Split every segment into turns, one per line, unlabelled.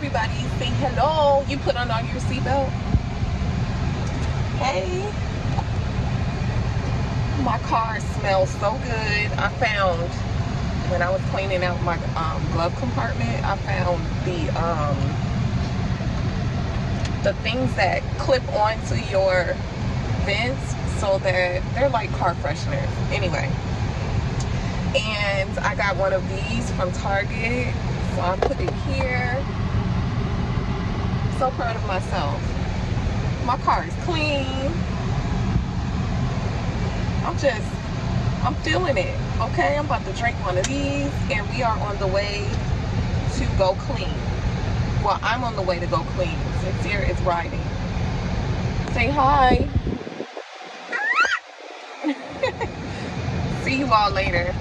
everybody. Say hello. You put on all your seatbelt. Hey. My car smells so good. I found, when I was cleaning out my glove compartment, I found the things that clip onto your vents so that they're like car fresheners. Anyway. And I got one of these from Target. So I put it here. So proud of myself. My car is clean. I'm feeling it. Okay, I'm about to drink one of these and we are on the way to go clean. Well, I'm on the way to go clean. Sincere is riding. Say hi. See you all later.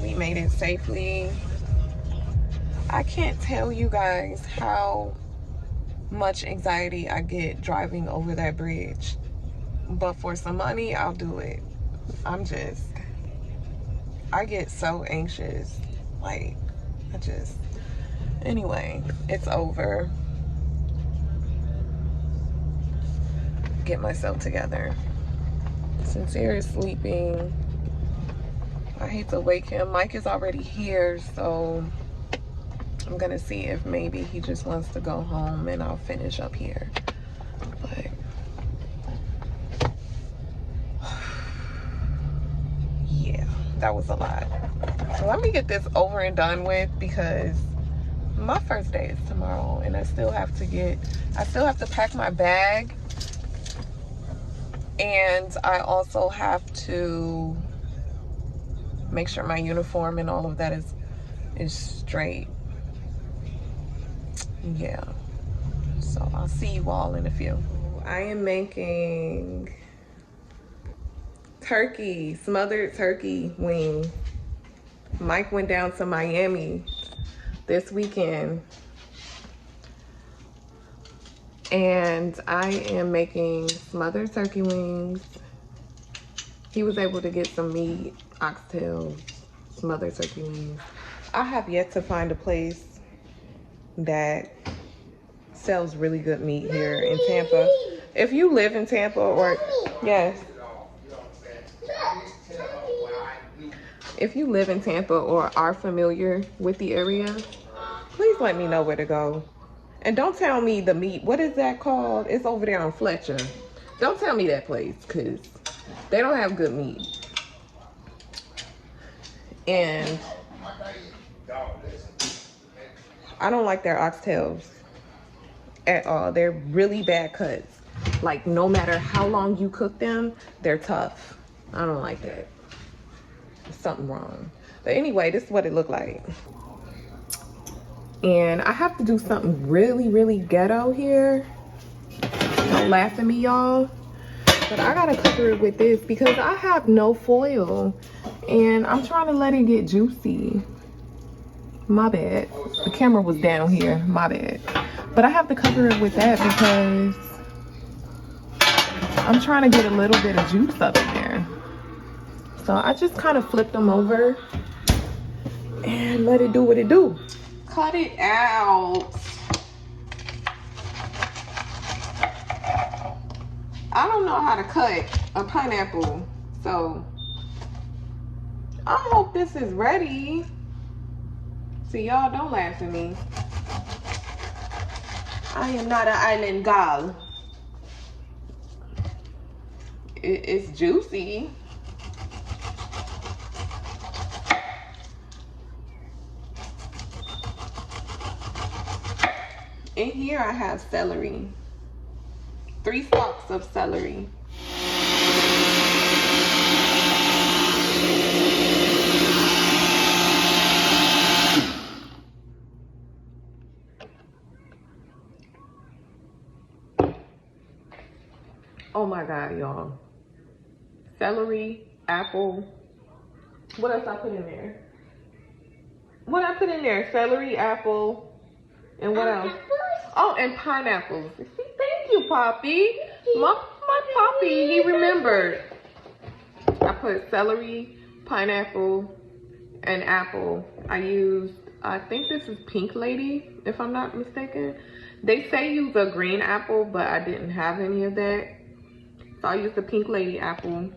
We made it safely. I can't tell you guys how much anxiety I get driving over that bridge, but for some money I'll do it. I get so anxious, like anyway, it's over. Get myself together. Sincere is sleeping. I hate to wake him. Mike is already here, so I'm gonna see if maybe he just wants to go home and I'll finish up here. But yeah, that was a lot. So let me get this over and done with because my first day is tomorrow and I still have to pack my bag, and I also have to make sure my uniform and all of that is straight. Yeah, so I'll see you all in a few. I am making smothered turkey wing. Mike went down to Miami this weekend and I am making smothered turkey wings. He was able to get some meat, oxtails, smothered turkey wings. I have yet to find a place that sells really good meat here in Tampa. If you live in Tampa or, yes. If you live in Tampa or are familiar with the area, please let me know where to go. And don't tell me the meat, what is that called? It's over there on Fletcher. Don't tell me that place, because they don't have good meat. And I don't like their oxtails at all. They're really bad cuts. Like, no matter how long you cook them, they're tough. I don't like that. There's something wrong. But anyway, this is what it looked like. And I have to do something really, really ghetto here. Don't laugh at me, y'all. But I gotta cover it with this because I have no foil. And I'm trying to let it get juicy. My bad. The camera was down here. My bad. But I have to cover it with that because I'm trying to get a little bit of juice up in there. So I just kind of flip them over and let it do what it do. Cut it out. I don't know how to cut a pineapple, so I hope this is ready. See, y'all don't laugh at me. I am not an island gal. It's juicy. In here I have celery. 3 stalks of celery. Oh my God, y'all. Celery, apple. What else I put in there? What I put in there? Celery, apple, and what else? Oh, and pineapples. See, thank you, Poppy. My Poppy, he remembered. I put celery, pineapple, and apple. I think this is Pink Lady, if I'm not mistaken. They say use a green apple, but I didn't have any of that. So I used the Pink Lady apple.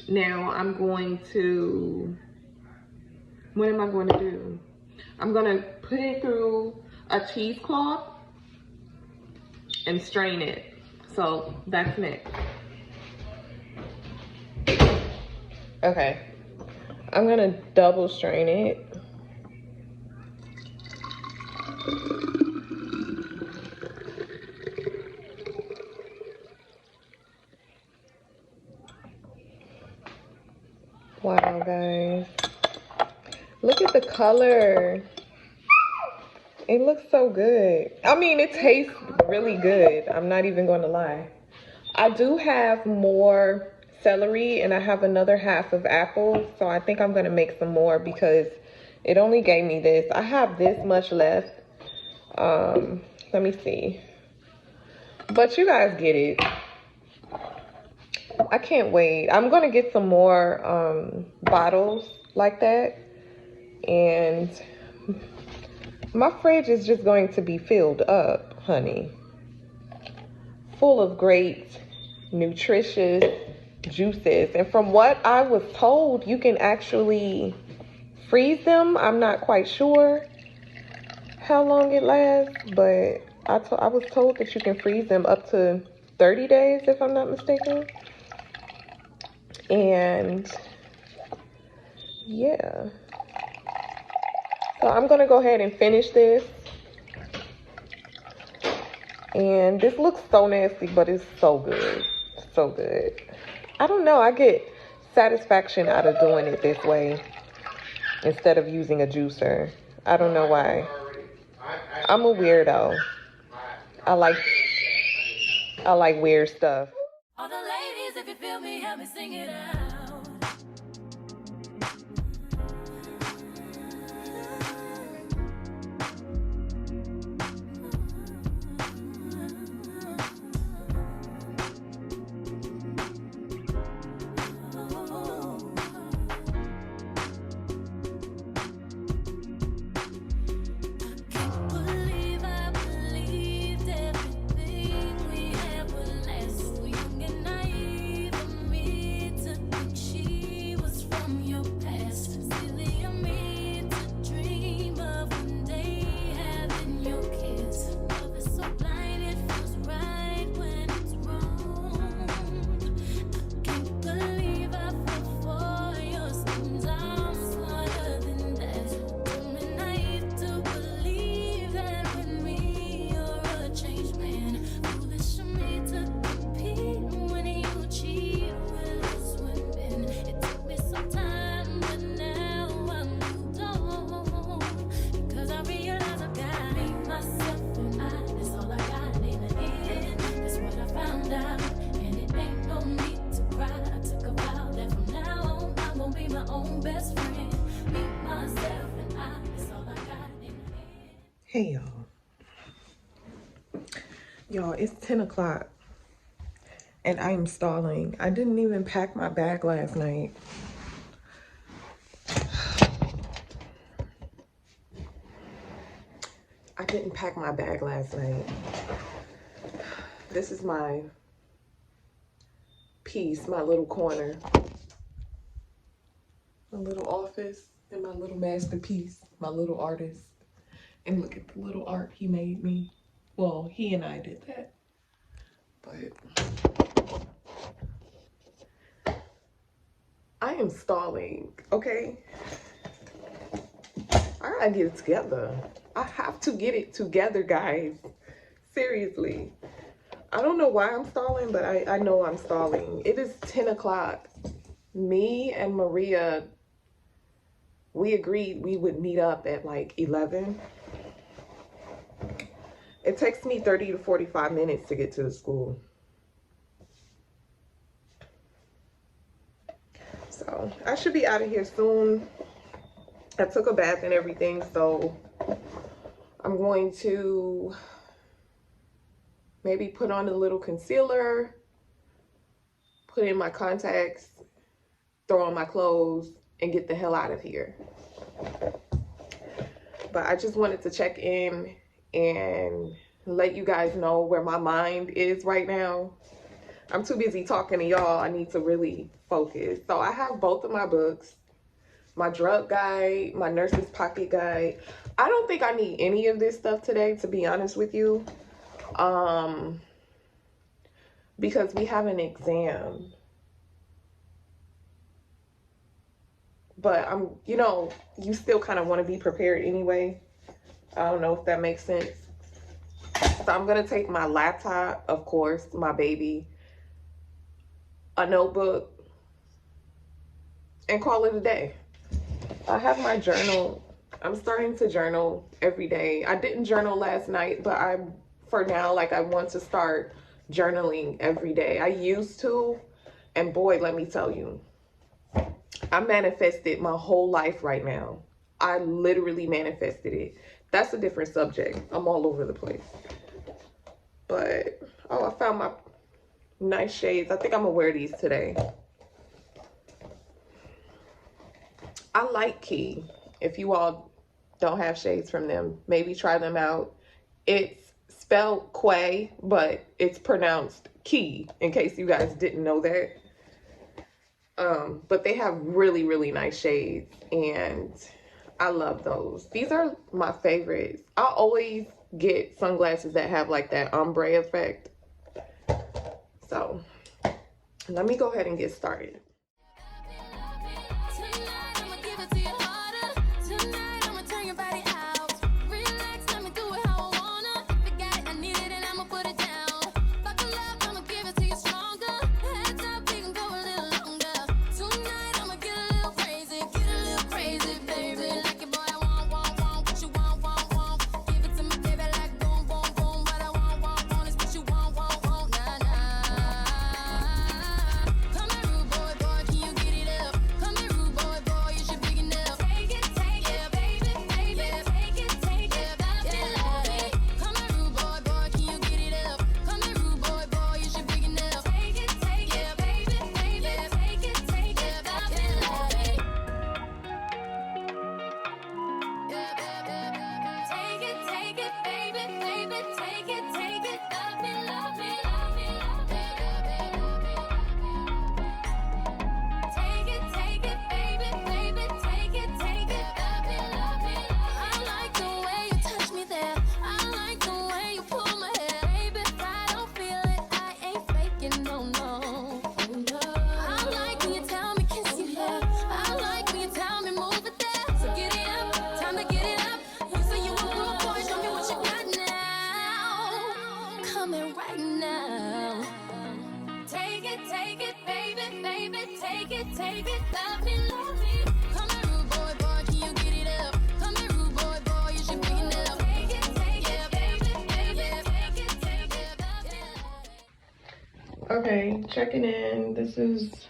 Now I'm going to, what am I going to do? I'm going to put it through a cheesecloth and strain it. So that's next. Okay. I'm going to double strain it. Wow, guys. Look at the color. It looks so good. I mean, it tastes really good. I'm not even going to lie. I do have more celery and I have another half of apple. So I think I'm going to make some more because it only gave me this. I have this much left. Let me see. But you guys get it. I can't wait. I'm going to get some more bottles like that. And my fridge is just going to be filled up, honey. Full of great, nutritious juices. And from what I was told, you can actually freeze them. I'm not quite sure how long it lasts, but I was told that you can freeze them up to 30 days, if I'm not mistaken. And yeah. So I'm going to go ahead and finish this. And this looks so nasty, but it's so good. So good. I don't know. I get satisfaction out of doing it this way instead of using a juicer. I don't know why. I'm a weirdo. I like weird stuff.
All the ladies, if you feel me, help me sing it out.
Hey, y'all, it's 10 o'clock and I'm stalling. I didn't even pack my bag last night. I didn't pack my bag last night. This is my piece, my little corner, my little office, and my little masterpiece, my little artist. And look at the little art he made me. Well, he and I did that. But I am stalling, okay? I gotta get it together. I have to get it together, guys. Seriously. I don't know why I'm stalling, but I know I'm stalling. It is 10 o'clock. Me and Maria, we agreed we would meet up at like 11. It takes me 30 to 45 minutes to get to the school. So I should be out of here soon. I took a bath and everything, so I'm going to maybe put on a little concealer, put in my contacts, throw on my clothes, and get the hell out of here. But I just wanted to check in and let you guys know where my mind is right now. I'm too busy talking to y'all. I need to really focus. So I have both of my books, my drug guide, my nurse's pocket guide. I don't think I need any of this stuff today, to be honest with you. Because we have an exam. But you still kind of want to be prepared anyway. I don't know if that makes sense. So I'm going to take my laptop, of course, my baby, a notebook, and call it a day. I have my journal. I'm starting to journal every day. I didn't journal last night, but I want to start journaling every day. I used to, and boy, let me tell you, I manifested my whole life right now. I literally manifested it. That's a different subject. I'm all over the place. But, I found my nice shades. I think I'm gonna wear these today. I like Key. If you all don't have shades from them, maybe try them out. It's spelled Quay, but it's pronounced Key, in case you guys didn't know that. But they have really, really nice shades, and I love those. These are my favorites. I always get sunglasses that have like that ombre effect. So let me go ahead and get started. Okay, checking in. This is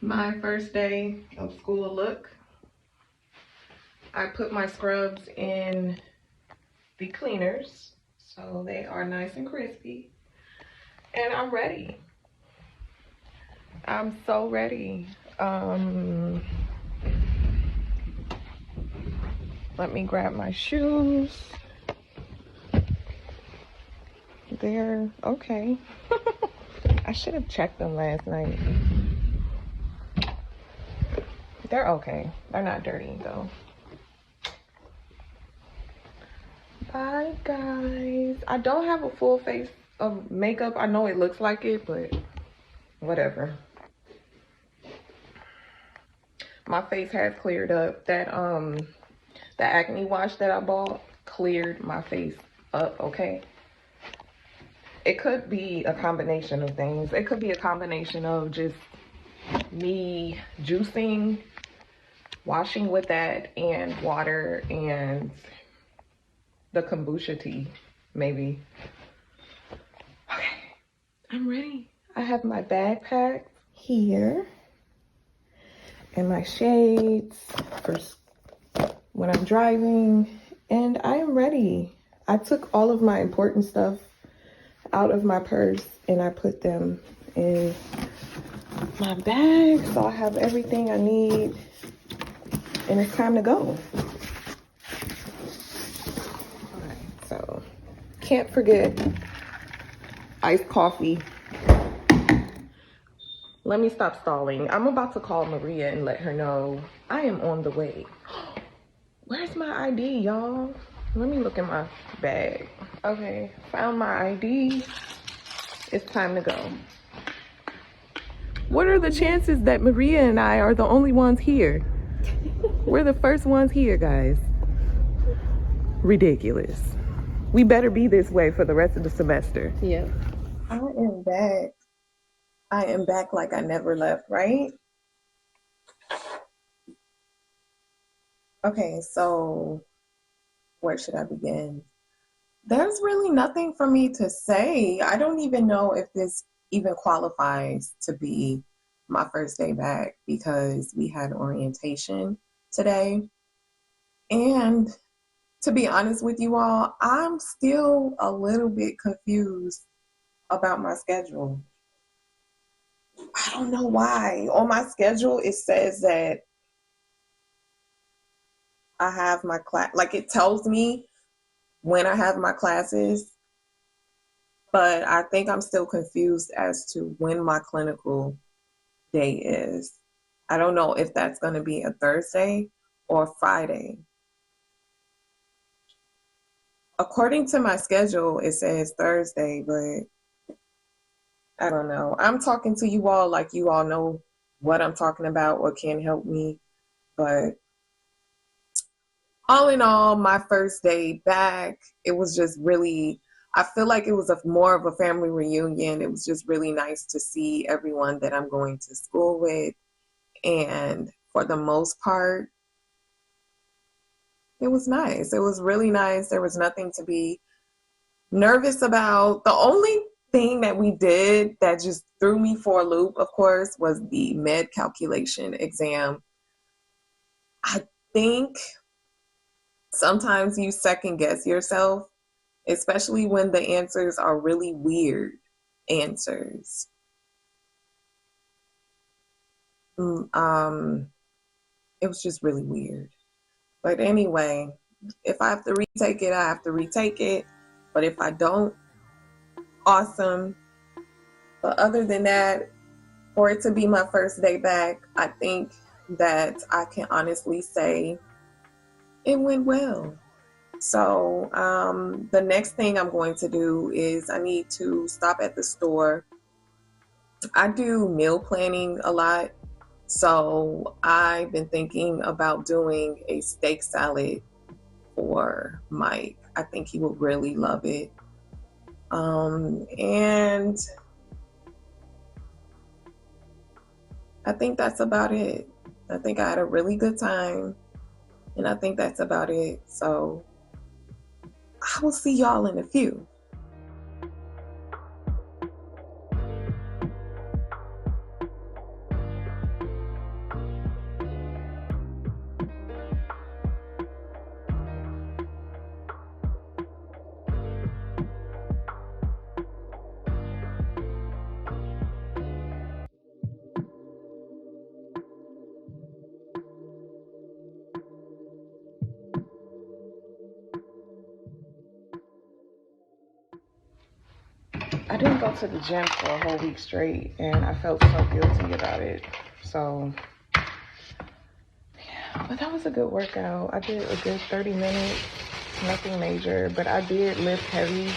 my first day of school look. I put my scrubs in the cleaners, so they are nice and crispy. And I'm ready. I'm so ready. Let me grab my shoes. They're okay. I should have checked them last night. They're okay. They're not dirty though. Bye guys. I don't have a full face of makeup. I know it looks like it, but whatever. My face has cleared up. That the acne wash that I bought cleared my face up, okay? It could be a combination of things. It could be a combination of just me juicing, washing with that, and water, and the kombucha tea, maybe. Okay, I'm ready. I have my bag packed. here and my shades for when I'm driving, and I am ready. I took all of my important stuff out of my purse and I put them in my bag, so I have everything I need and it's time to go. Alright, so can't forget iced coffee. Let me stop stalling. I'm about to call Maria and let her know I am on the way. Where's my ID, y'all? Let me look in my bag. Okay, found my ID. It's time to go. What are the chances that Maria and I are the only ones here? We're the first ones here, guys. Ridiculous. We better be this way for the rest of the semester.
Yeah.
I am back. I am back like I never left, right? Okay, so where should I begin? There's really nothing for me to say. I don't even know if this even qualifies to be my first day back because we had orientation today. And to be honest with you all, I'm still a little bit confused about my schedule. I don't know why. On my schedule, it says that I have my class, like it tells me when I have my classes, but I think I'm still confused as to when my clinical day is. I don't know if that's going to be a Thursday or Friday. According to my schedule, it says Thursday, but I don't know. I'm talking to you all like you all know what I'm talking about or can help me. But all in all, my first day back, it was just really, I feel like it was more of a family reunion. It was just really nice to see everyone that I'm going to school with. And for the most part, it was nice. It was really nice. There was nothing to be nervous about. The only thing that we did that just threw me for a loop, of course, was the med calculation exam. I think sometimes you second guess yourself, especially when the answers are really weird answers. It was just really weird. But anyway, if I have to retake it, I have to retake it. But if I don't, awesome. But other than that, for it to be my first day back, I think that I can honestly say it went well. So the next thing I'm going to do is I need to stop at the store. I do meal planning a lot. So I've been thinking about doing a steak salad for Mike. I think he would really love it. And I think that's about it. I think I had a really good time, and I think that's about it. So I will see y'all in a few. I didn't go to the gym for a whole week straight, and I felt so guilty about it. So, yeah, but that was a good workout. I did a good 30 minutes, nothing major, but I did lift heavy.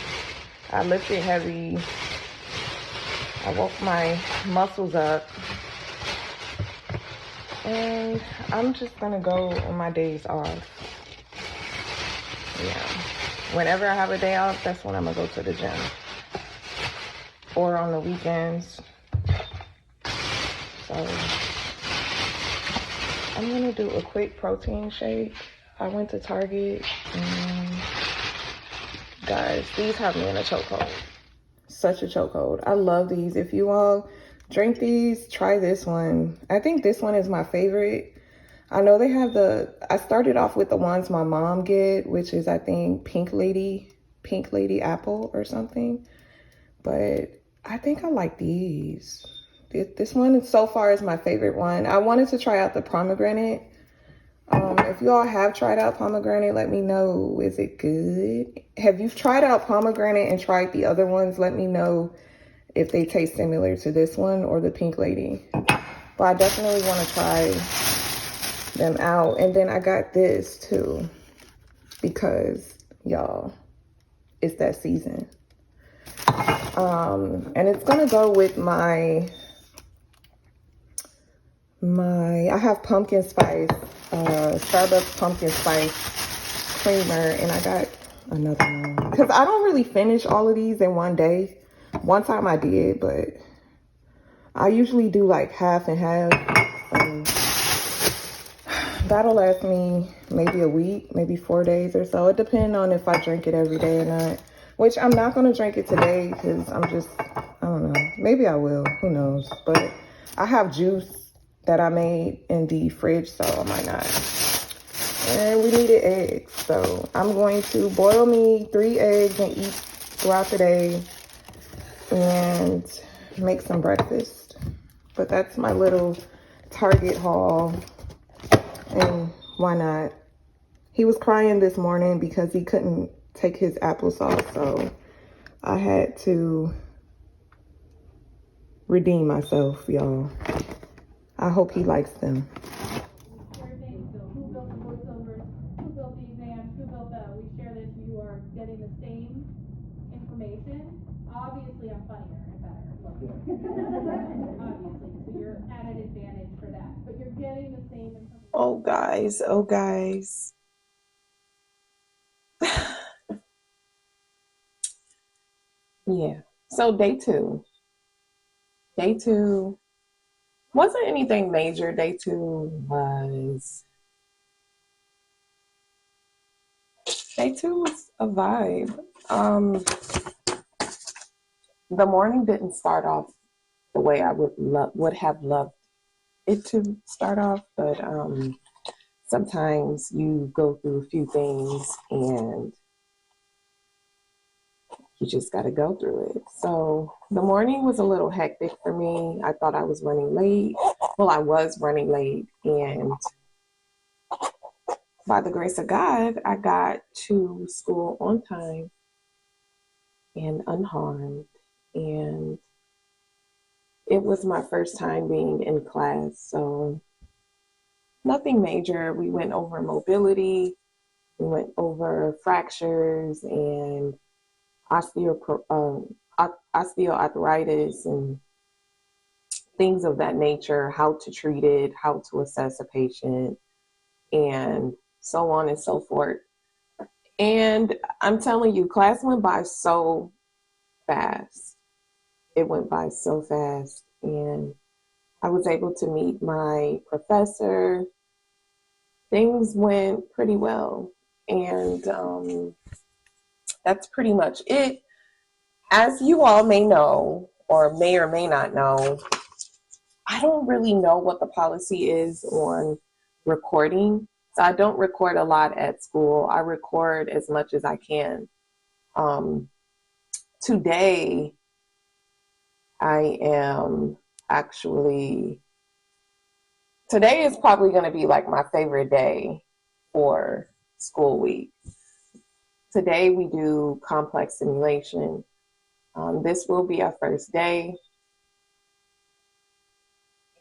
I lifted heavy. I woke my muscles up. And I'm just gonna go on my days off. Yeah. Whenever I have a day off, that's when I'm gonna go to the gym. Or on the weekends. So I'm gonna do a quick protein shake. I went to Target and guys, these have me in a chokehold. Such a chokehold. I love these. If you all drink these, try this one. I think this one is my favorite. I know they have I started off with the ones my mom get, which is I think Pink Lady Apple or something. But I think I like these. This one so far is my favorite one. I wanted to try out the pomegranate. If you all have tried out pomegranate, let me know. Is it good? Have you tried out pomegranate and tried the other ones? Let me know if they taste similar to this one or the Pink Lady. But I definitely want to try them out. And then I got this too because, y'all, it's that season. And it's gonna go with my I have pumpkin spice, Starbucks pumpkin spice creamer, and I got another one because I don't really finish all of these in one day. One time I did, but I usually do like half and half. That'll last me maybe a week, maybe 4 days or so. It depends on if I drink it every day or not, which I'm not going to drink it today because I don't know. Maybe I will. Who knows? But I have juice that I made in the fridge, so I might not. And we needed eggs, so I'm going to boil me 3 eggs and eat throughout the day and make some breakfast. But that's my little Target haul. And why not? He was crying this morning because he couldn't take his applesauce, so I had to redeem myself, y'all. I hope he likes them.
Who built the voiceovers? Who built the exams? Who built the? We share this. You are getting the same information. Obviously, I'm funnier and better. Obviously, so you're at an advantage for that. But you're getting the same information.
Oh, guys. Yeah. So day two wasn't anything major. Day two was a vibe. The morning didn't start off the way I would have loved it to start off, but sometimes you go through a few things and you just got to go through it. So the morning was a little hectic for me. I thought I was running late. Well, I was running late, and by the grace of God, I got to school on time and unharmed. And it was my first time being in class, so nothing major. We went over mobility, we went over fractures and osteoarthritis and things of that nature, how to treat it, how to assess a patient, and so on and so forth. And I'm telling you, class went by so fast. It went by so fast. And I was able to meet my professor. Things went pretty well. And that's pretty much it. As you all may know, or may not know, I don't really know what the policy is on recording. So I don't record a lot at school. I record as much as I can. Today, today is probably going to be like my favorite day for school week. Today we do complex simulation. This will be our first day.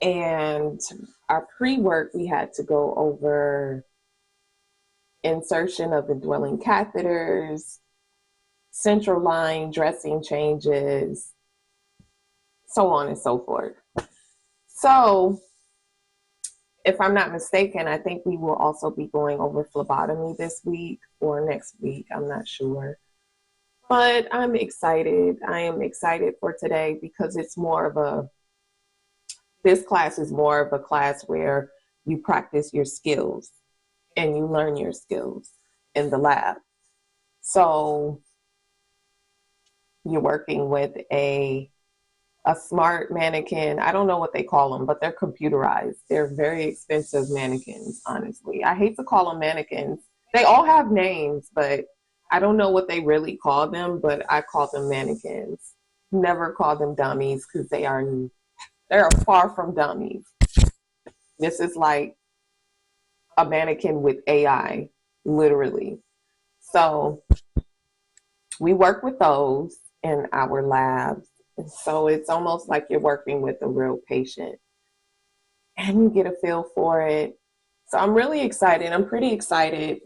And our pre-work, we had to go over insertion of indwelling catheters, central line dressing changes, so on and so forth. So, if I'm not mistaken, I think we will also be going over phlebotomy this week or next week. I'm not sure. But I'm excited. I am excited for today because it's this class is more of a class where you practice your skills and you learn your skills in the lab. So you're working with a a smart mannequin. I don't know what they call them, but they're computerized. They're very expensive mannequins, honestly. I hate to call them mannequins. They all have names, but I don't know what they really call them, but I call them mannequins. Never call them dummies because they're far from dummies. This is like a mannequin with AI, literally. So we work with those in our labs. And so it's almost like you're working with a real patient and you get a feel for it. So I'm really excited. I'm pretty excited.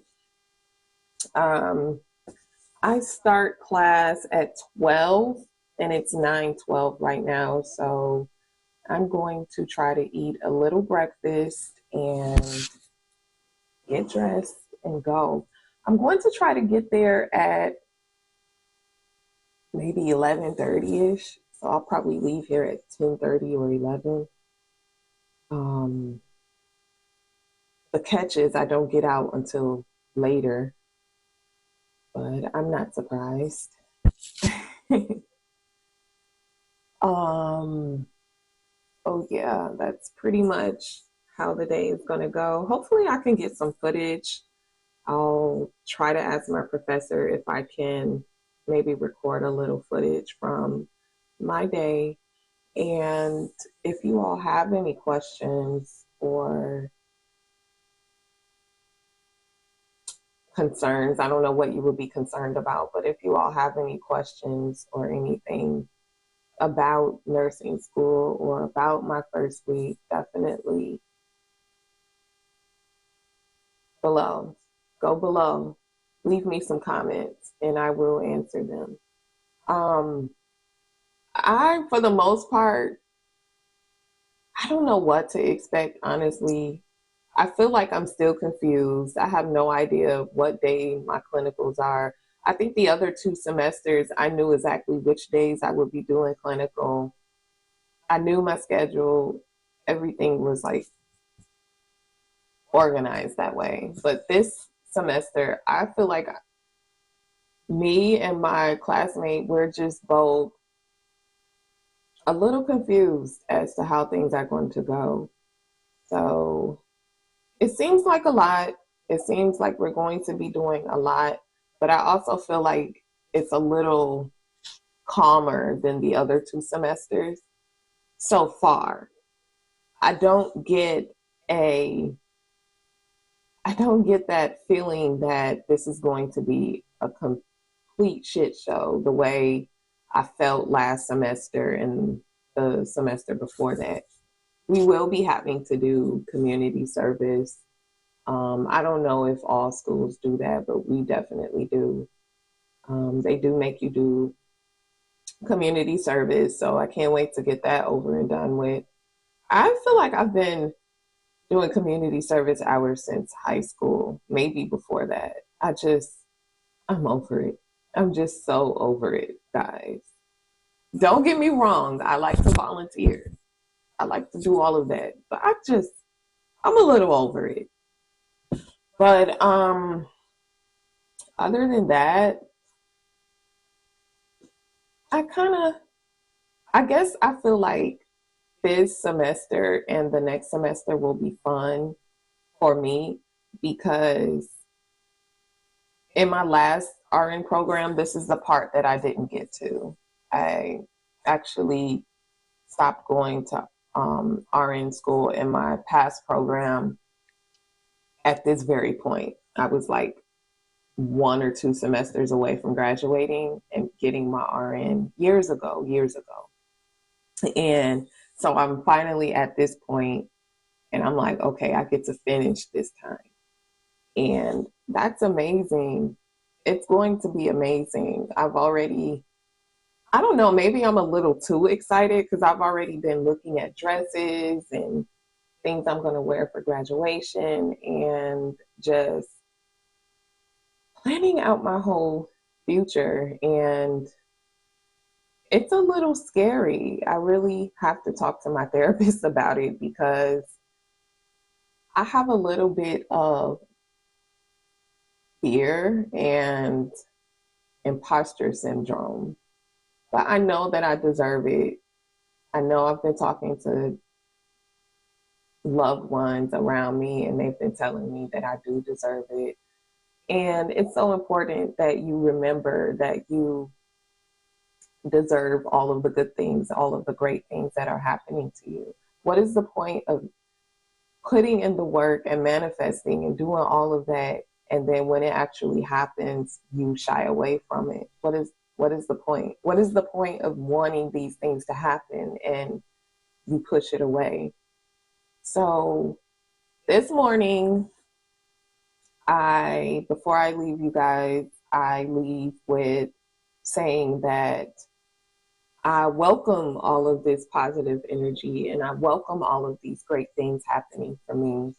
Um, I start class at 12 and it's 9:12 right now. So I'm going to try to eat a little breakfast and get dressed and go. I'm going to try to get there at maybe 11:30ish. So I'll probably leave here at 10:30 or 11. Um, the catch is I don't get out until later, but I'm not surprised. um, oh yeah, that's pretty much how the day is gonna go. Hopefully I can get some footage. I'll try to ask my professor if I can maybe record a little footage from my day. And if you all have any questions or concerns, I don't know what you would be concerned about, but if you all have any questions or anything about nursing school or about my first week, definitely below. Go below. Leave me some comments and I will answer them. Um, for the most part, I don't know what to expect, honestly. I feel like I'm still confused. I have no idea what day my clinicals are. I think the other 2 semesters, I knew exactly which days I would be doing clinical. I knew my schedule. Everything was like organized that way. But this semester, I feel like me and my classmate, we're just both a little confused as to how things are going to go. So it seems like a lot. It seems like we're going to be doing a lot, but I also feel like it's a little calmer than the other 2 semesters so far. I don't get a I don't get that feeling that this is going to be a complete shit show the way I felt last semester and the semester before that. We will be having to do community service. I don't know if all schools do that, but we definitely do. They do make you do community service, so I can't wait to get that over and done with. I feel like I've been doing community service hours since high school, maybe before that. I'm over it. I'm just so over it, guys. Don't get me wrong. I like to volunteer. I like to do all of that, but I'm a little over it. But other than that, I kind of, I guess I feel like this semester and the next semester will be fun for me because in my last RN program, this is the part that I didn't get to. I actually stopped going to RN school in my past program at this very point. I was like 1 or 2 semesters away from graduating and getting my RN years ago. And so I'm finally at this point and I'm like, okay, I get to finish this time. And that's amazing. It's going to be amazing. I don't know, maybe I'm a little too excited because I've already been looking at dresses and things I'm going to wear for graduation and just planning out my whole future. And it's a little scary. I really have to talk to my therapist about it because I have a little bit of fear and imposter syndrome, but I know that I deserve it. I know I've been talking to loved ones around me, and they've been telling me that I do deserve it. And it's so important that you remember that you deserve all of the good things, all of the great things that are happening to you. What is the point of putting in the work and manifesting and doing all of that, and then when it actually happens, you shy away from it? What is the point? What is the point of wanting these things to happen and you push it away? So this morning, before I leave you guys, I leave with saying that I welcome all of this positive energy and I welcome all of these great things happening for me.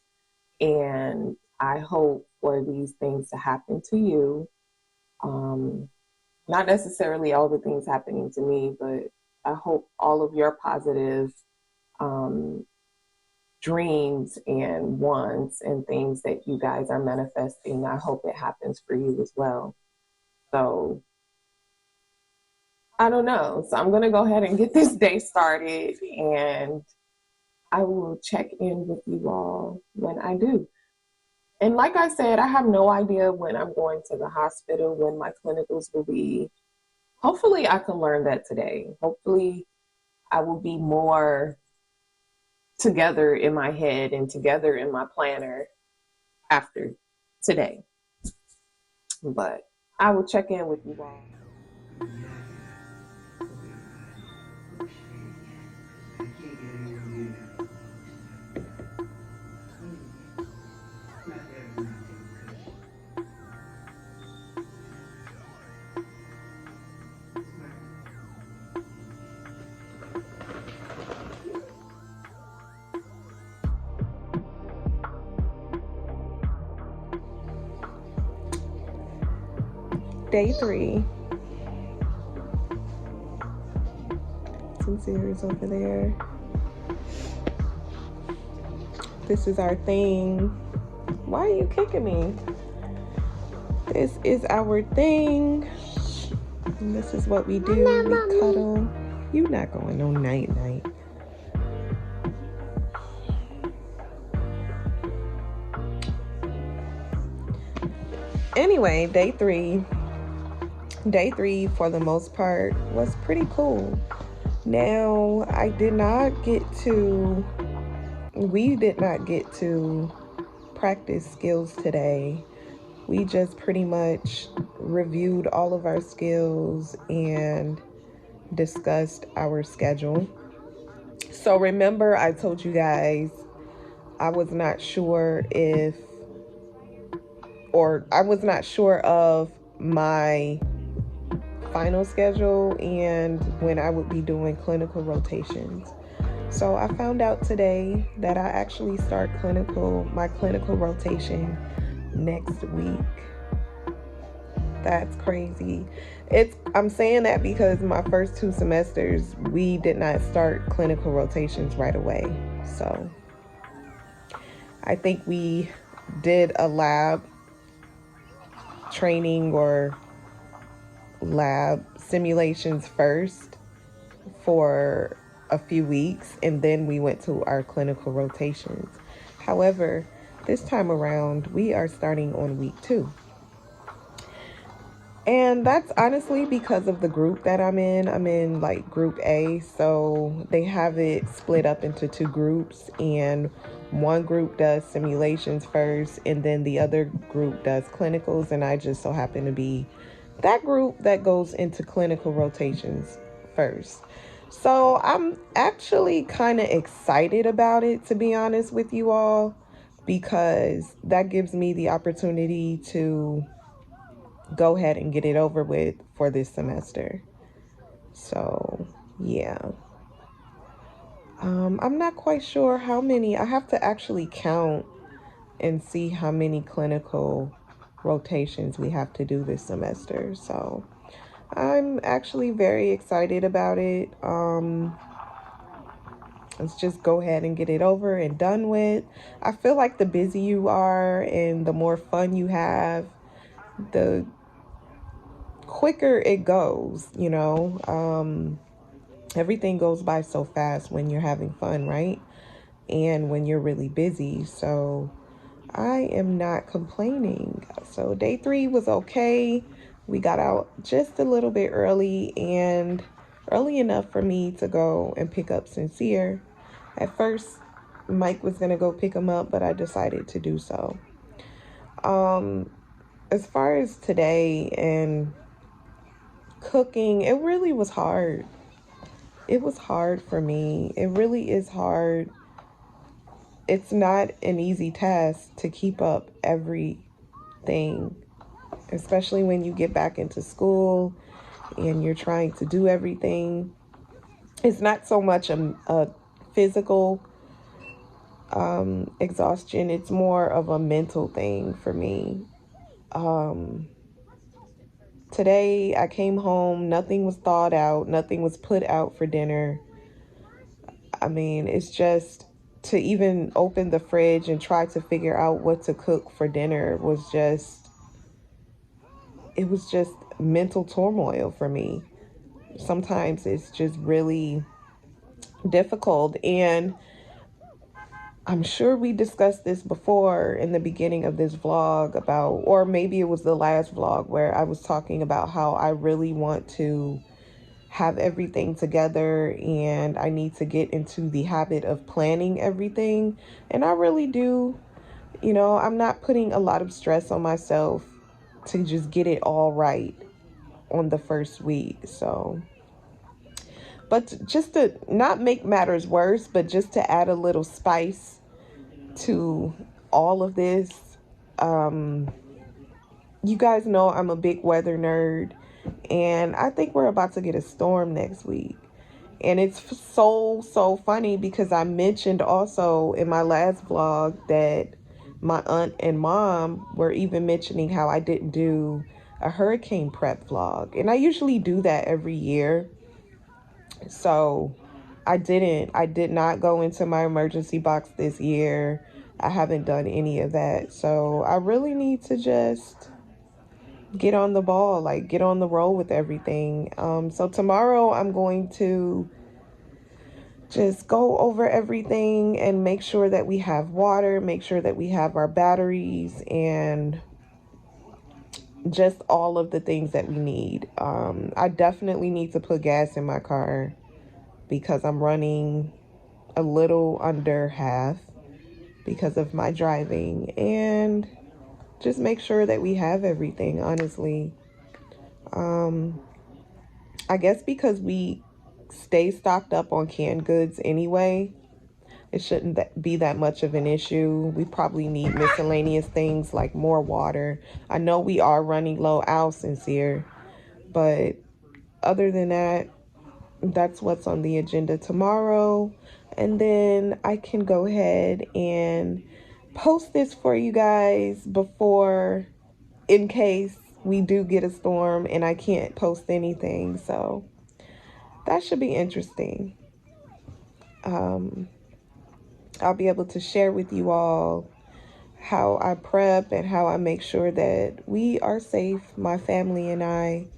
And I hope for these things to happen to you. Not necessarily all the things happening to me, but I hope all of your positive dreams and wants and things that you guys are manifesting, I hope it happens for you as well. So I don't know. So I'm going to go ahead and get this day started, and I will check in with you all when I do. And like I said, I have no idea when I'm going to the hospital, when my clinicals will be. Hopefully I can learn that today. Hopefully I will be more together in my head and together in my planner after today. But I will check in with you all. Day 3. Sincere's over there. This is our thing. Why are you kicking me? This is our thing. And this is what we do. We cuddle. You're not going on night-night. Anyway, day 3. Day 3, for the most part, was pretty cool. Now, we did not get to practice skills today. We just pretty much reviewed all of our skills and discussed our schedule. So remember, I told you guys I was not sure of my final schedule and when I would be doing clinical rotations. So I found out today that I actually start my clinical rotation next week. That's crazy. I'm saying that because my first 2 semesters, we did not start clinical rotations right away. So I think we did a lab training or lab simulations first for a few weeks, and then we went to our clinical rotations. However, this time around, we are starting on week 2. And that's honestly because of the group that I'm in. I'm in like group A, so they have it split up into 2 groups, and one group does simulations first, and then the other group does clinicals, and I just so happen to be that group that goes into clinical rotations first. So I'm actually kind of excited about it, to be honest with you all, because that gives me the opportunity to go ahead and get it over with for this semester. So yeah, I'm not quite sure how many. I have to actually count and see how many clinical rotations we have to do this semester. So I'm actually very excited about it. Let's just go ahead and get it over and done with. I feel like the busier you are and the more fun you have, the quicker it goes, you know. everything goes by so fast when you're having fun, right? And when you're really busy. So I am not complaining. So day 3 was okay. We got out just a little bit early, and early enough for me to go and pick up Sincere. At first, Mike was going to go pick him up, but I decided to do so. As far as today and cooking, it really was hard. It was hard for me. It really is hard. It's not an easy task to keep up everything, especially when you get back into school and you're trying to do everything. It's not so much a physical exhaustion, it's more of a mental thing for me. Today I came home, nothing was thawed out, nothing was put out for dinner. I mean, it's just to even open the fridge and try to figure out what to cook for dinner was just, it was just mental turmoil for me. Sometimes it's just really difficult. And I'm sure we discussed this before in the beginning of this vlog about, or maybe it was the last vlog where I was talking about how I really want to have everything together and I need to get into the habit of planning everything. And I really do. You know, I'm not putting a lot of stress on myself to just get it all right on the first week. So, but just to not make matters worse, but just to add a little spice to all of this, you guys know I'm a big weather nerd, and I think we're about to get a storm next week. And it's so funny because I mentioned also in my last vlog that my aunt and mom were even mentioning how I didn't do a hurricane prep vlog. And I usually do that every year. So I did not go into my emergency box this year. I haven't done any of that. So I really need to just get on the ball, like get on the roll with everything. So tomorrow I'm going to just go over everything and make sure that we have water, make sure that we have our batteries, and just all of the things that we need. I definitely need to put gas in my car because I'm running a little under half because of my driving, and just make sure that we have everything, honestly. I guess because we stay stocked up on canned goods anyway, it shouldn't be that much of an issue. We probably need miscellaneous things like more water. I know we are running low out Sincere, but other than that, that's what's on the agenda tomorrow. And then I can go ahead and post this for you guys before, in case we do get a storm and I can't post anything. So that should be interesting. I'll be able to share with you all how I prep and how I make sure that we are safe, my family and I,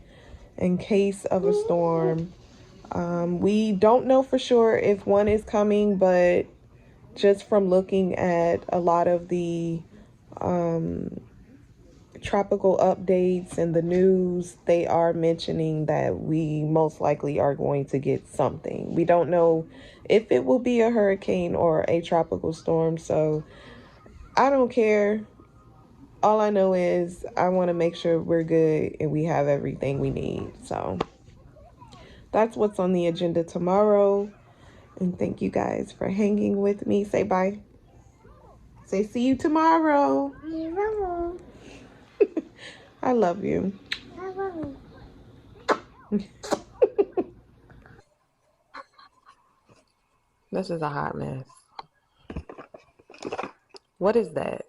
in case of a storm. We don't know for sure if one is coming, but just from looking at a lot of the tropical updates in the news, they are mentioning that we most likely are going to get something. We don't know if it will be a hurricane or a tropical storm, so I don't care. All I know is I want to make sure we're good and we have everything we need. So that's what's on the agenda tomorrow. And thank you guys for hanging with me. Say bye. Say see you tomorrow. I love you. This is a hot mess. What is that?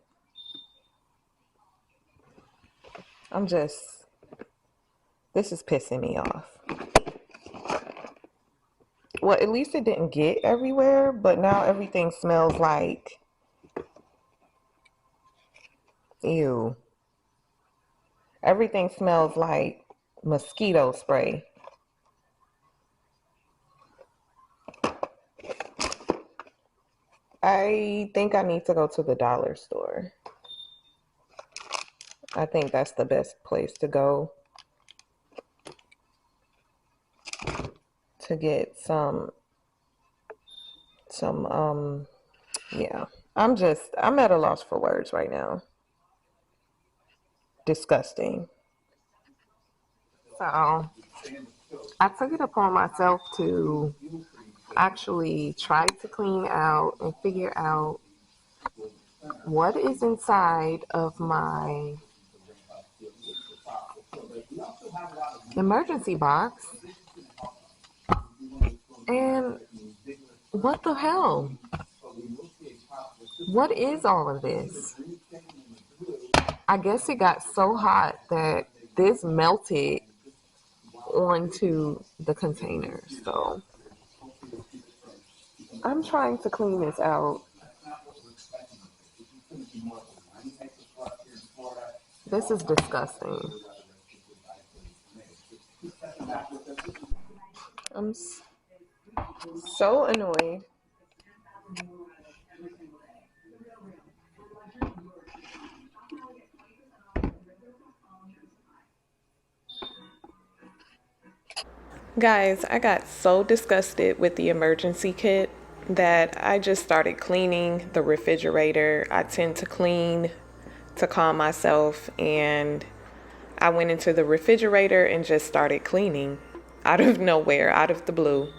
This is pissing me off. Well, at least it didn't get everywhere, but now everything smells like, ew. Everything smells like mosquito spray. I think I need to go to the dollar store. I think that's the best place to go to get some yeah. I'm at a loss for words right now. Disgusting. So I took it upon myself to actually try to clean out and figure out what is inside of my emergency box and what the hell? What is all of this? I guess it got so hot that this melted onto the container. So I'm trying to clean this out. This is disgusting. I'm so annoyed. Guys, I got so disgusted with the emergency kit that I just started cleaning the refrigerator. I tend to clean to calm myself, and I went into the refrigerator and just started cleaning out of nowhere, out of the blue.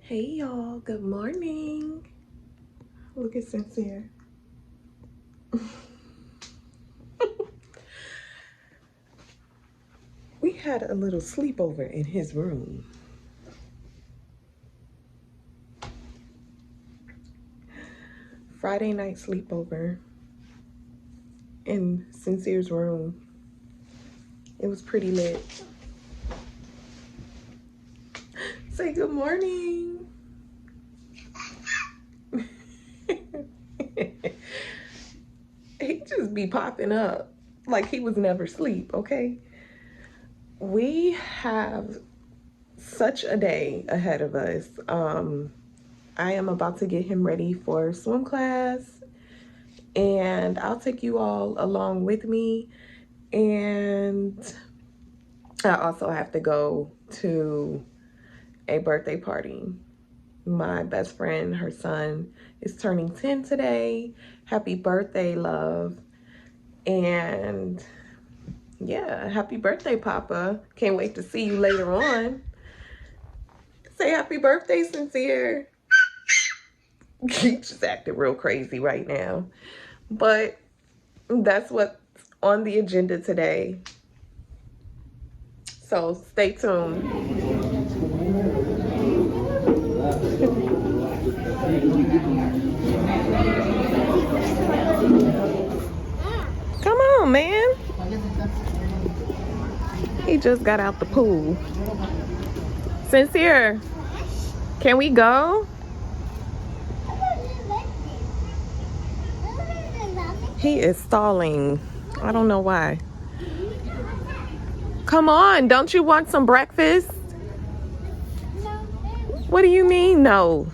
Hey y'all, good morning. Look at Sincere. We had a little sleepover in his room. Friday night sleepover in Sincere's room. It was pretty lit. Say good morning. He just be popping up like he was never asleep, okay? We have such a day ahead of us. I am about to get him ready for swim class, and I'll take you all along with me. And I also have to go to a birthday party. My best friend, her son, is turning 10 today. Happy birthday, love. And yeah, happy birthday, Papa. Can't wait to see you later on. Say happy birthday, Sincere. He just acted real crazy right now. But that's what's on the agenda today. So stay tuned. Come on, man. He just got out the pool. Sincere, can we go? He is stalling. I don't know why. Come on, don't you want some breakfast? What do you mean, no?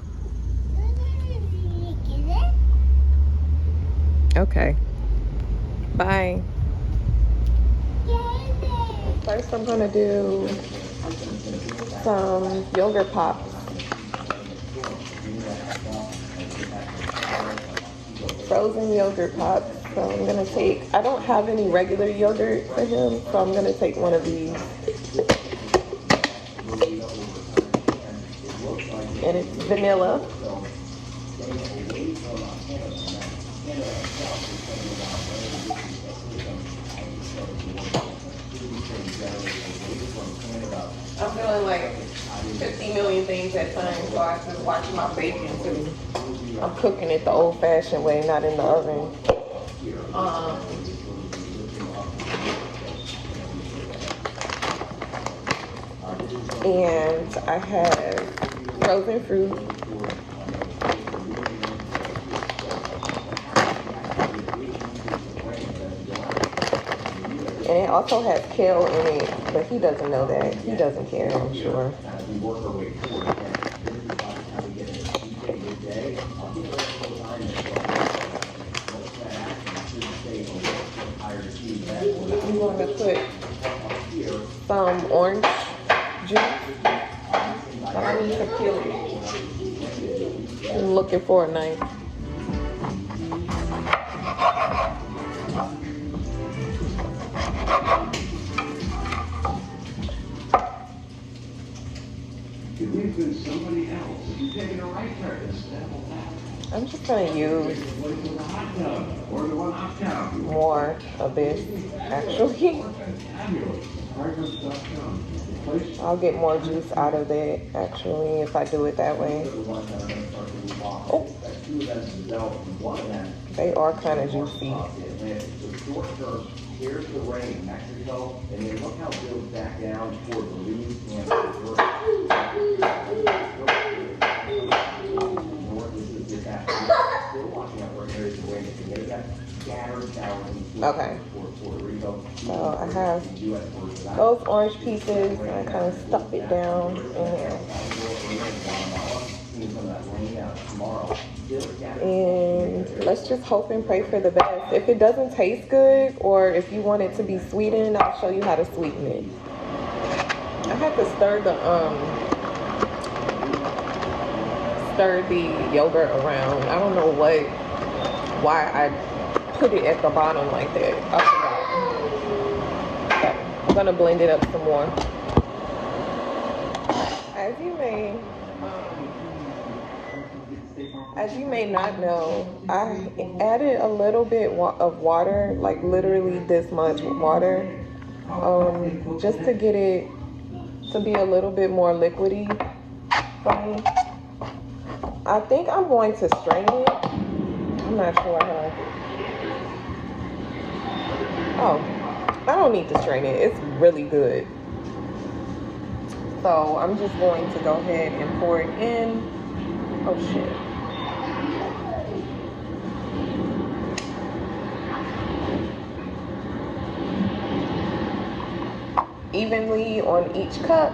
Okay. Bye. First, I'm gonna do some yogurt pops. Frozen yogurt pops. So I'm gonna take, I don't have any regular yogurt for him, so I'm gonna take one of these. And it's vanilla. I'm feeling like 50 million things at times, so I just watch my bacon too. I'm cooking it the old-fashioned way, not in the oven. And I have frozen fruit. And it also has kale in it, but he doesn't know that. He doesn't care, I'm sure. I'm going to put some orange juice, but I need to peel it. I'm looking for a knife. I'm just going to use more of this, actually. I'll get more juice out of it, actually, if I do it that way. Oh, they are kind of juicy. Here's the rain, Mexico, and then look how it goes back down toward the leaves and north. Still watching out for areas of rain. If you get that scattered showers. Okay. So I have those orange pieces, and I kind of stuff it down in here. And let's just hope and pray for the best. If it doesn't taste good, or if you want it to be sweetened, I'll show you how to sweeten it. I have to stir the yogurt around. I don't know why I put it at the bottom like that. I forgot. So I'm gonna blend it up some more. As you may not know, I added a little bit of water, like literally this much water, just to get it to be a little bit more liquidy for me. I think I'm going to strain it. I'm not sure how. Oh, I don't need to strain it. It's really good. So I'm just going to go ahead and pour it in. Oh shit. Evenly on each cup.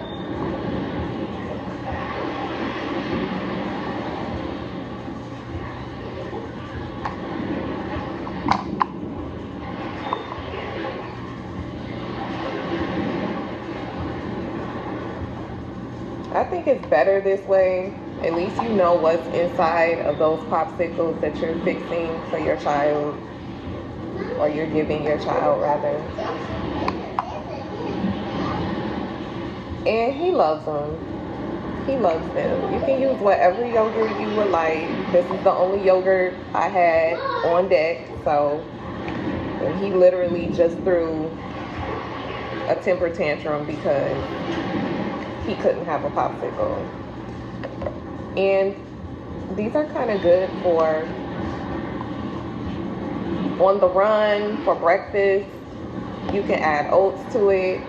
I think it's better this way. At least you know what's inside of those popsicles that you're fixing for your child, or you're giving your child rather. And he loves them. He loves them. You can use whatever yogurt you would like. This is the only yogurt I had on deck, so, and he literally just threw a temper tantrum because he couldn't have a popsicle. And these are kind of good for on the run, for breakfast. You can add oats to it.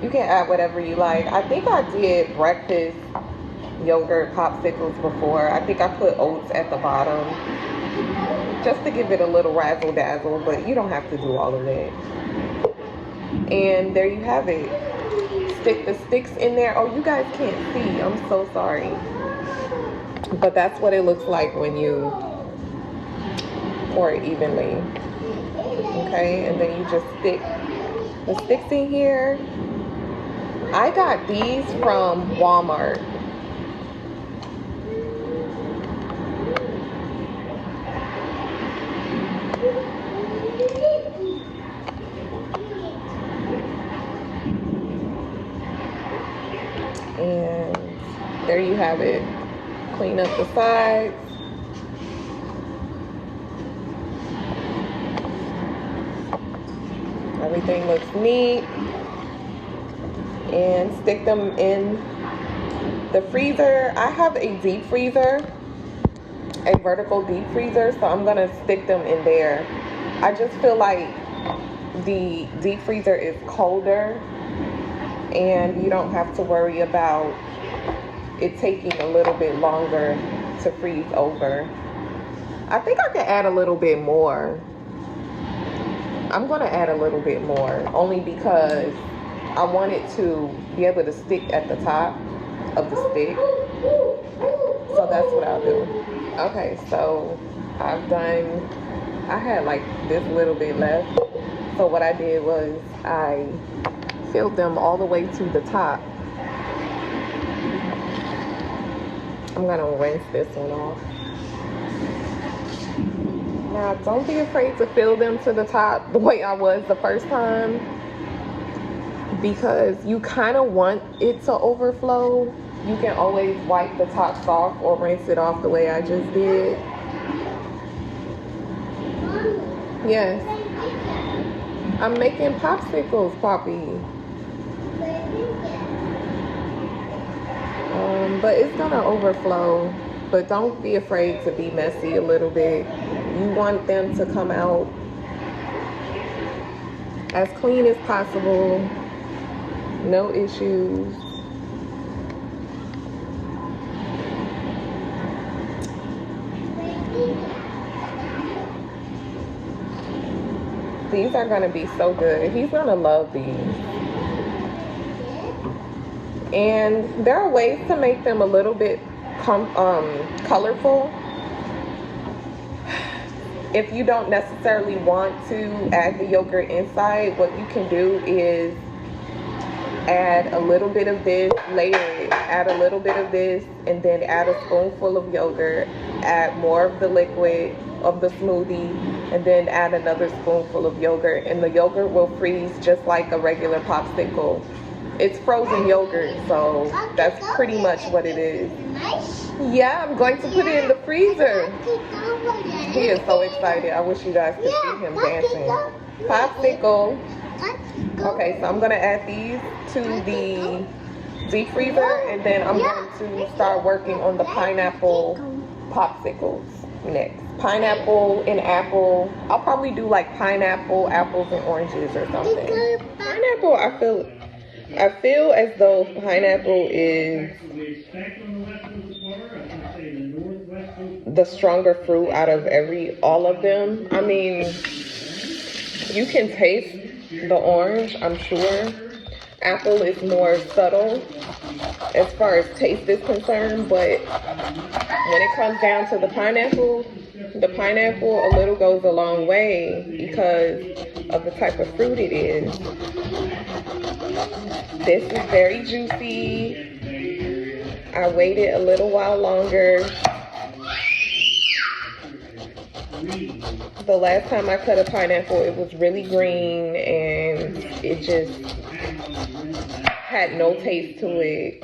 You can add whatever you like. I think I did breakfast yogurt popsicles before. I think I put oats at the bottom just to give it a little razzle dazzle, but you don't have to do all of that. And there you have it. Stick the sticks in there. Oh, you guys can't see. I'm so sorry. But that's what it looks like when you pour it evenly. Okay, and then you just stick The sticks in here, I got these from Walmart. And there you have it. Clean up the sides. Everything looks neat. And stick them in the freezer. I have a deep freezer, a vertical deep freezer, so I'm gonna stick them in there. I just feel like the deep freezer is colder and you don't have to worry about it taking a little bit longer to freeze over. I think I can add a little bit more. I'm gonna add a little bit more only because I want it to be able to stick at the top of the stick. So that's what I'll do. Okay, so I had like this little bit left. So what I did was I filled them all the way to the top. I'm gonna rinse this one off. Now, don't be afraid to fill them to the top the way I was the first time, because you kind of want it to overflow. You can always wipe the tops off or rinse it off the way I just did. Yes. I'm making popsicles, Poppy. But it's gonna overflow. But don't be afraid to be messy a little bit. You want them to come out as clean as possible. No issues. These are gonna be so good. He's gonna love these. And there are ways to make them a little bit colorful. If you don't necessarily want to add the yogurt inside, what you can do is add a little bit of this, layer it, add a little bit of this, and then add a spoonful of yogurt, add more of the liquid of the smoothie, and then add another spoonful of yogurt, and the yogurt will freeze just like a regular popsicle. It's frozen yogurt, so that's pretty much what it is. Yeah, I'm going to put it in the freezer. He is so excited. I wish you guys could see him dancing. Popsicle. Okay, so I'm going to add these to the deep freezer, and then I'm going to start working on the pineapple popsicles next. Pineapple and apple. I'll probably do like pineapple, apples, and oranges or something. Pineapple, I feel as though pineapple is the stronger fruit out of all of them. I mean, you can taste the orange, I'm sure. Apple is more subtle as far as taste is concerned, but when it comes down to the pineapple a little goes a long way because of the type of fruit it is. This is very juicy. I waited a little while longer. The last time I cut a pineapple, it was really green and it just had no taste to it.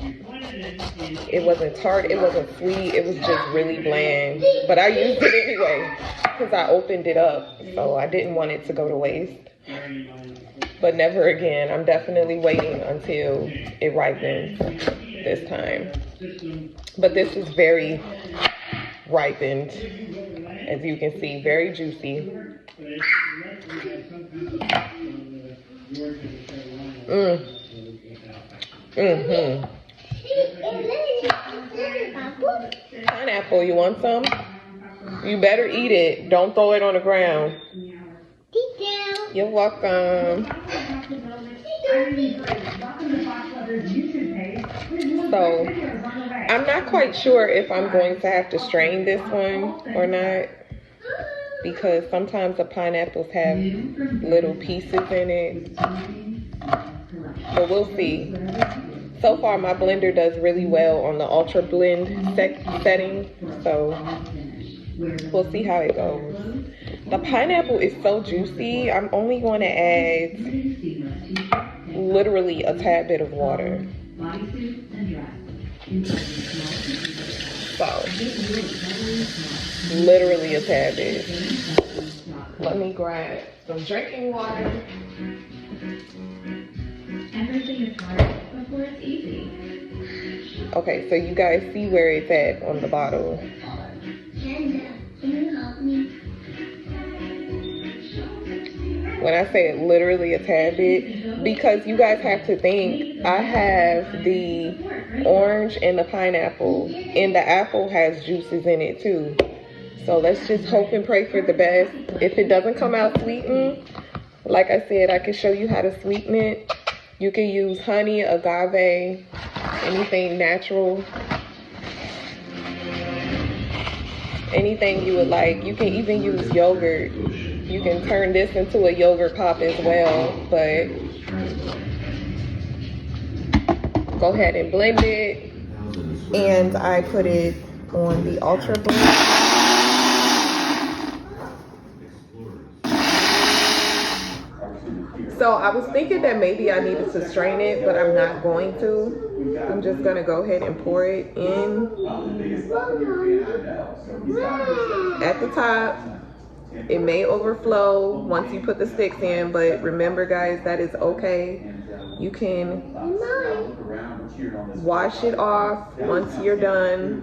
It wasn't tart, it wasn't sweet, it was just really bland. But I used it anyway because I opened it up, so I didn't want it to go to waste. But never again. I'm definitely waiting until it ripens this time. But this is very ripened, as you can see, very juicy. Pineapple, you want some? You better eat it. Don't throw it on the ground. You're welcome. So, I'm not quite sure if I'm going to have to strain this one or not, because sometimes the pineapples have little pieces in it. but we'll see. So far, my blender does really well on the ultra blend setting, so we'll see how it goes. The pineapple is so juicy. I'm only going to add literally a tad bit of water. So, literally a tad bit. Let me grab some drinking water.
Everything is hard before it's easy.
Okay, so you guys see where it's at on the bottle.
Can you help me?
When I say it literally a tad bit, because you guys have to think, I have the orange and the pineapple, and the apple has juices in it too. So let's just hope and pray for the best. If it doesn't come out sweetened, like I said, I can show you how to sweeten it. You can use honey, agave, anything natural. Anything you would like. You can even use yogurt. You can turn this into a yogurt pop as well, but go ahead and blend it. And I put it on the ultra blend. So I was thinking that maybe I needed to strain it, but I'm not going to. I'm just going to go ahead and pour it in at the top. It may overflow once you put the sticks in, but remember guys, that is okay. You can wash it off once you're done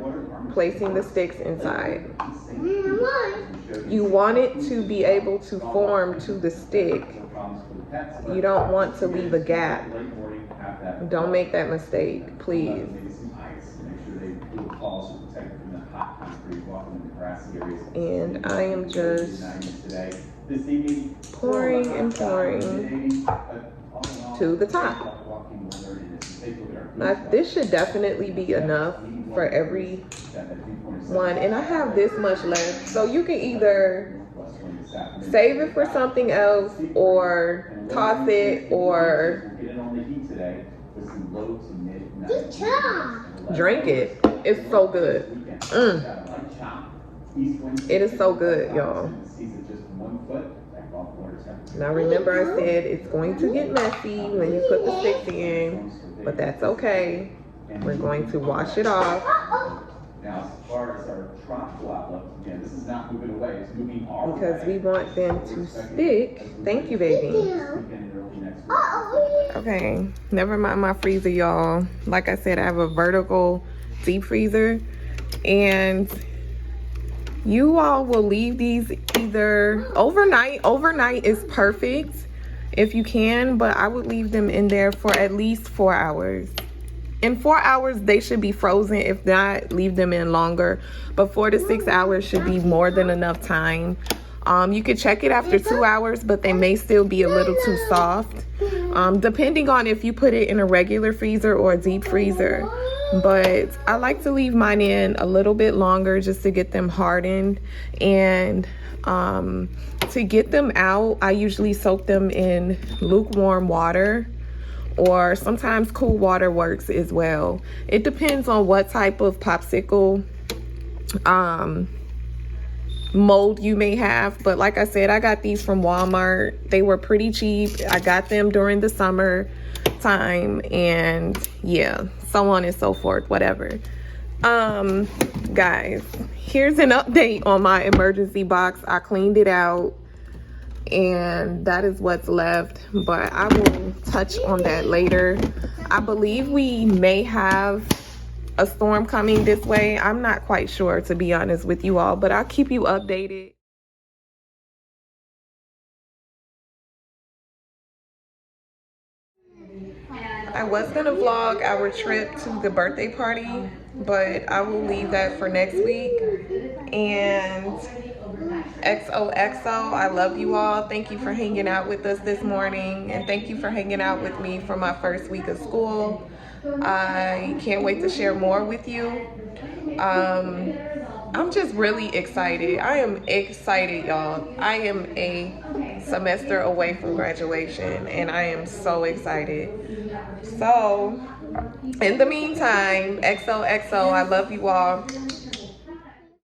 placing the sticks inside. You want it to be able to form to the stick. You don't want to leave a gap. Don't make that mistake, please. And I am just pouring and pouring to the top. Now, this should definitely be enough for everyone. And I have this much left. So you can either save it for something else or toss it or drink it. It's so good. It is so good, y'all. Now remember I said it's going to get messy when you put the sticks in, but that's okay. We're going to wash it off.
Now, as far as our tropical outlook, again, this is not moving away, it's moving our way.
Because we want them to stick. Thank you, baby. Okay, never mind my freezer, y'all. Like I said, I have a vertical deep freezer. And you all will leave these either overnight. Overnight is perfect if you can, but I would leave them in there for at least 4 hours. In 4 hours, they should be frozen. If not, leave them in longer. But 4 to 6 hours should be more than enough time. You could check it after 2 hours, but they may still be a little too soft. Depending on if you put it in a regular freezer or a deep freezer. But I like to leave mine in a little bit longer just to get them hardened. And to get them out, I usually soak them in lukewarm water. Or sometimes cool water works as well. It depends on what type of popsicle mold you may have. But like I said, I got these from Walmart. They were pretty cheap. I got them during the summer time, and yeah, so on and so forth, whatever. Guys, here's an update on my emergency box. I cleaned it out, and that is what's left, but I will touch on that later. I believe we may have a storm coming this way. I'm not quite sure, to be honest with you all, but I'll keep you updated. I was gonna vlog our trip to the birthday party, but I will leave that for next week. And XOXO, I love you all. Thank you for hanging out with us this morning, and thank you for hanging out with me for my first week of school. I can't wait to share more with you. I'm just really excited. I am excited, y'all. I am a semester away from graduation, and I am so excited. So, in the meantime, XOXO, I love you all.